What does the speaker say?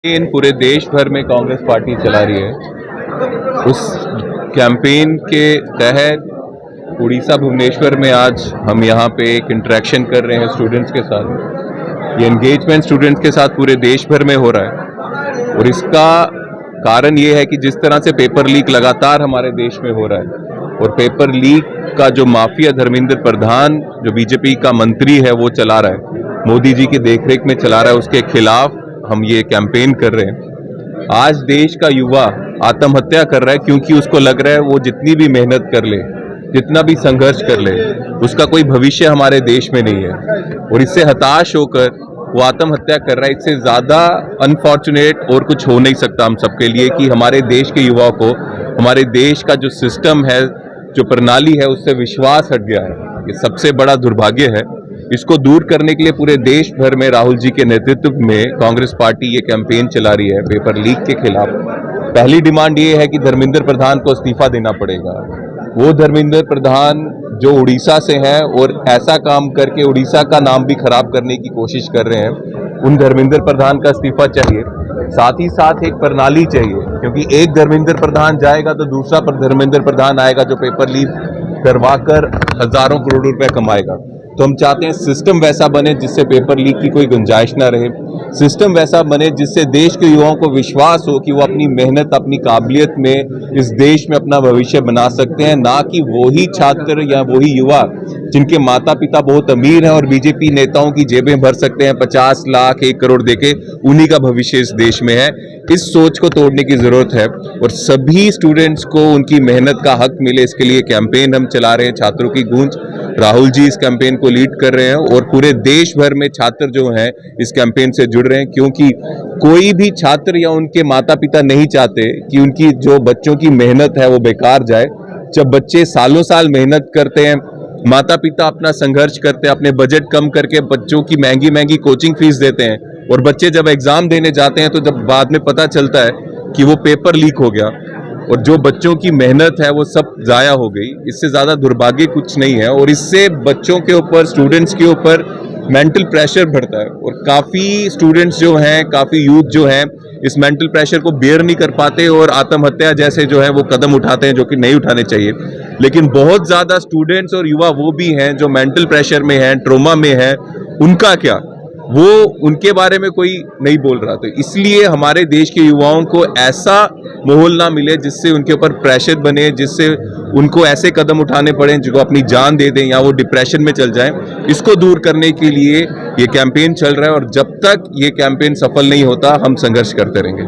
Campaign पूरे देश भर में कांग्रेस पार्टी चला रही है। उस कैंपेन के तहत उड़ीसा भुवनेश्वर में आज हम यहाँ पे एक इंटरेक्शन कर रहे हैं स्टूडेंट्स के साथ। ये एंगेजमेंट स्टूडेंट्स के साथ पूरे देश भर में हो रहा है और इसका कारण ये है कि जिस तरह से पेपर लीक लगातार हमारे देश में हो रहा है और पेपर लीक का जो माफिया धर्मेंद्र प्रधान जो बीजेपी का मंत्री है वो चला रहा है, मोदी जी की देखरेख में चला रहा है, उसके खिलाफ हम ये कैंपेन कर रहे हैं। आज देश का युवा आत्महत्या कर रहा है क्योंकि उसको लग रहा है वो जितनी भी मेहनत कर ले, जितना भी संघर्ष कर ले, उसका कोई भविष्य हमारे देश में नहीं है और इससे हताश होकर वो आत्महत्या कर रहा है। इससे ज्यादा अनफॉर्चुनेट और कुछ हो नहीं सकता हम सबके लिए कि हमारे देश के युवाओं को हमारे देश का जो सिस्टम है, जो प्रणाली है, उससे विश्वास हट गया है। ये सबसे बड़ा दुर्भाग्य है। इसको दूर करने के लिए पूरे देश भर में राहुल जी के नेतृत्व में कांग्रेस पार्टी ये कैंपेन चला रही है पेपर लीक के खिलाफ। पहली डिमांड ये है कि धर्मेंद्र प्रधान को इस्तीफा देना पड़ेगा। वो धर्मेंद्र प्रधान जो उड़ीसा से हैं और ऐसा काम करके उड़ीसा का नाम भी खराब करने की कोशिश कर रहे हैं, उन धर्मेंद्र प्रधान का इस्तीफा चाहिए। साथ ही साथ एक प्रणाली चाहिए, क्योंकि एक धर्मेंद्र प्रधान जाएगा तो दूसरा धर्मेंद्र प्रधान आएगा जो पेपर लीक करवाकर हजारों करोड़ रुपए कमाएगा। तो हम चाहते हैं सिस्टम वैसा बने जिससे पेपर लीक की कोई गुंजाइश ना रहे। सिस्टम वैसा बने जिससे देश के युवाओं को विश्वास हो कि वो अपनी मेहनत, अपनी काबिलियत में इस देश में अपना भविष्य बना सकते हैं, ना कि वही छात्र या वही युवा जिनके माता पिता बहुत अमीर हैं और बीजेपी नेताओं की जेबें भर सकते हैं 50 लाख 1 करोड़ देके, उन्हीं का भविष्य इस देश में है। इस सोच को तोड़ने की जरूरत है और सभी स्टूडेंट्स को उनकी मेहनत का हक मिले, इसके लिए कैंपेन हम चला रहे हैं। छात्रों की गूंज, राहुल जी इस कैंपेन को लीड कर रहे हैं और पूरे देश भर में छात्र जो हैं इस कैंपेन से जुड़ रहे हैं, क्योंकि कोई भी छात्र या उनके माता पिता नहीं चाहते कि उनकी जो बच्चों की मेहनत है वो बेकार जाए। जब बच्चे सालों साल मेहनत करते हैं, माता पिता अपना संघर्ष करते हैं, अपने बजट कम करके बच्चों की महंगी महंगी कोचिंग फीस देते हैं और बच्चे जब एग्जाम देने जाते हैं तो जब बाद में पता चलता है कि वो पेपर लीक हो गया और जो बच्चों की मेहनत है वो सब जाया हो गई, इससे ज्यादा दुर्भाग्य कुछ नहीं है। और इससे बच्चों के ऊपर, स्टूडेंट्स के ऊपर मेंटल प्रेशर बढ़ता है और काफी स्टूडेंट्स जो हैं, काफी यूथ जो हैं इस मेंटल प्रेशर को बेयर नहीं कर पाते और आत्महत्या जैसे जो है वो कदम उठाते हैं जो कि नहीं उठाने चाहिए। लेकिन बहुत ज्यादा स्टूडेंट्स और युवा वो भी हैं जो मेंटल प्रेशर में हैं, ट्रोमा में हैं, उनका क्या, वो उनके बारे में कोई नहीं बोल रहा। तो इसलिए हमारे देश के युवाओं को ऐसा माहौल ना मिले जिससे उनके ऊपर प्रेशर बने, जिससे उनको ऐसे कदम उठाने पड़े जो अपनी जान दे दें या वो डिप्रेशन में चल जाएं। इसको दूर करने के लिए ये कैंपेन चल रहा है और जब तक ये कैंपेन सफल नहीं होता हम संघर्ष करते रहेंगे।